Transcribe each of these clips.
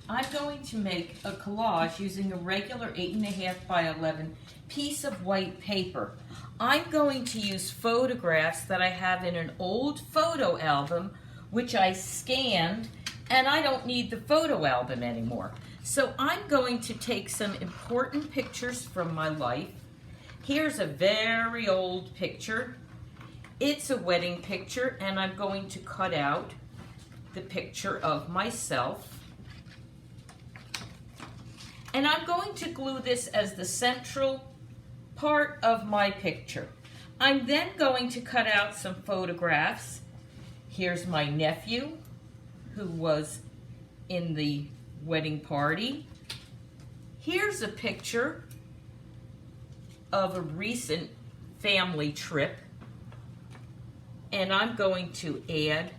I'm going to make a collage using a regular 8.5 by 11 piece of white paper. I'm going to use photographs that I have in an old photo album, which I scanned, and I don't need the photo album anymore. So I'm going to take some important pictures from my life. Here's a very old picture. It's a wedding picture, and I'm going to cut out the picture of myself. And I'm going to glue this as the central part of my picture. I'm then going to cut out some photographs. Here's my nephew, who was in the wedding party. Here's a picture of a recent family trip. And I'm going to add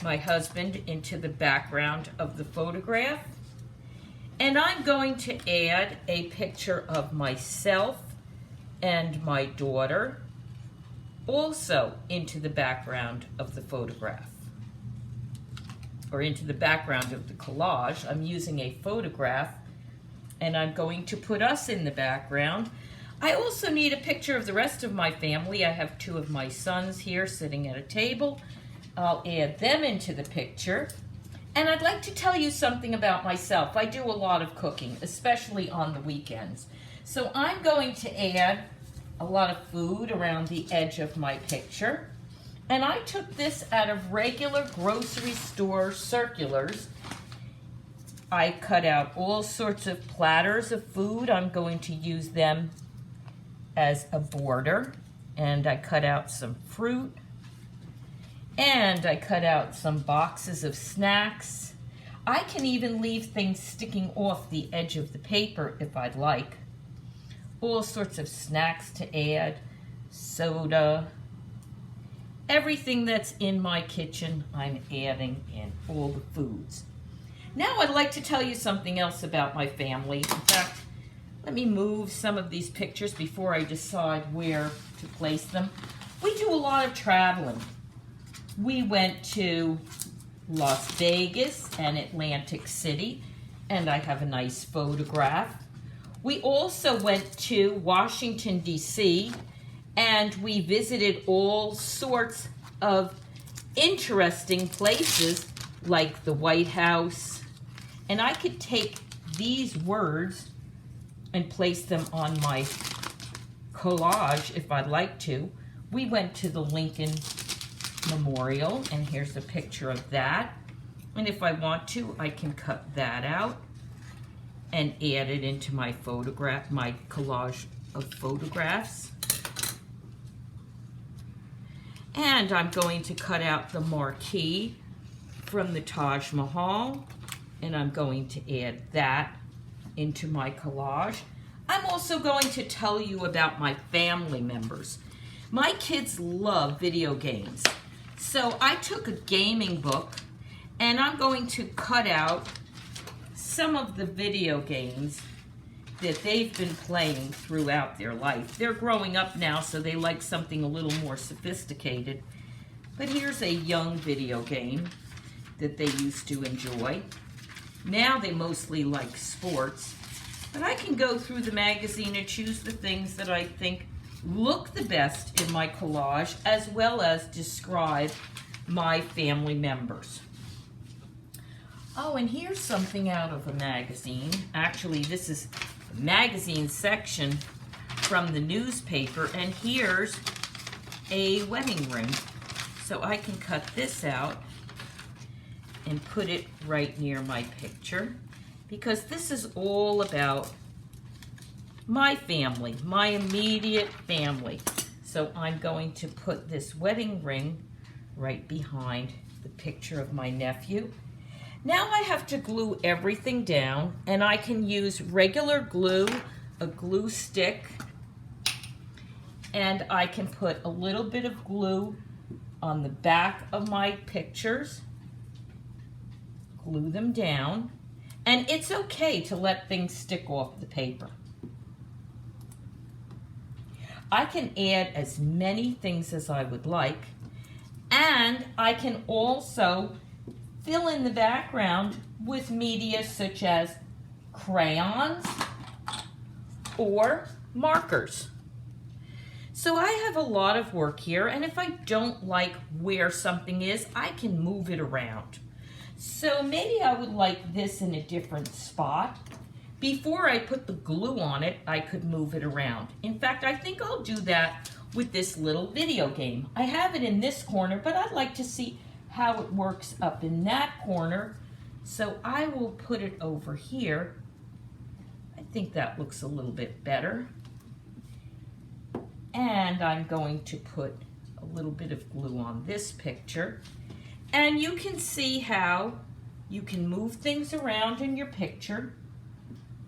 my husband into the background of the photograph. And I'm going to add a picture of myself and my daughter also into the background of the photograph, or into the background of the collage. I'm using a photograph, and I'm going to put us in the background. I also need a picture of the rest of my family. I have two of my sons here sitting at a table. I'll add them into the picture. And I'd like to tell you something about myself. I do a lot of cooking, especially on the weekends. So I'm going to add a lot of food around the edge of my picture. And I took this out of regular grocery store circulars. I cut out all sorts of platters of food. I'm going to use them as a border. And I cut out some fruit. And I cut out some boxes of snacks. I can even leave things sticking off the edge of the paper if I'd like. All sorts of snacks to add, soda. Everything that's in my kitchen, I'm adding in, all the foods. Now I'd like to tell you something else about my family. In fact, let me move some of these pictures before I decide where to place them. We do a lot of traveling. We went to Las Vegas and Atlantic City, and I have a nice photograph. We also went to Washington, D.C., and we visited all sorts of interesting places like the White House. And I could take these words and place them on my collage if I'd like to. We went to the Lincoln Memorial, and here's a picture of that. And if I want to, I can cut that out and add it into my photograph, my collage of photographs. And I'm going to cut out the marquee from the Taj Mahal, and I'm going to add that into my collage. I'm also going to tell you about my family members. My kids love video games. So I took a gaming book, and I'm going to cut out some of the video games that they've been playing throughout their life. They're growing up now, so they like something a little more sophisticated. But here's a young video game that they used to enjoy. Now they mostly like sports. But I can go through the magazine and choose the things that I think look the best in my collage, as well as describe my family members. Oh, and here's something out of a magazine. Actually, this is the magazine section from the newspaper, and here's a wedding ring. So I can cut this out and put it right near my picture, because this is all about my family, my immediate family. So I'm going to put this wedding ring right behind the picture of my nephew. Now I have to glue everything down, and I can use regular glue, a glue stick, and I can put a little bit of glue on the back of my pictures, glue them down, and it's okay to let things stick off the paper. I can add as many things as I would like, and I can also fill in the background with media such as crayons or markers. So I have a lot of work here, and if I don't like where something is, I can move it around. So maybe I would like this in a different spot. Before I put the glue on it, I could move it around. In fact, I think I'll do that with this little video game. I have it in this corner, but I'd like to see how it works up in that corner. So I will put it over here. I think that looks a little bit better. And I'm going to put a little bit of glue on this picture. And you can see how you can move things around in your picture,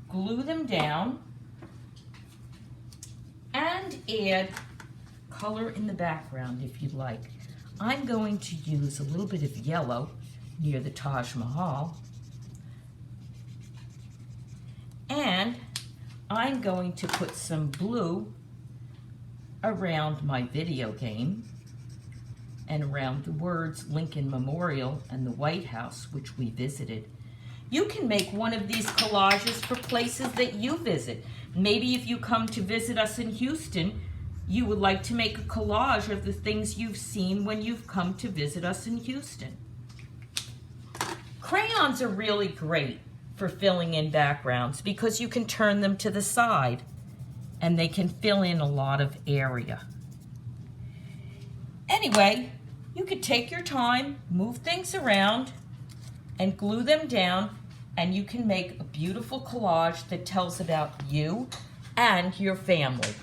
glue them down, and add color in the background if you'd like. I'm going to use a little bit of yellow near the Taj Mahal. And I'm going to put some blue around my video game and around the words Lincoln Memorial and the White House, which we visited. You can make one of these collages for places that you visit. Maybe if you come to visit us in Houston, you would like to make a collage of the things you've seen when you've come to visit us in Houston. Crayons are really great for filling in backgrounds because you can turn them to the side and they can fill in a lot of area. Anyway, you could take your time, move things around, and glue them down, and you can make a beautiful collage that tells about you and your family.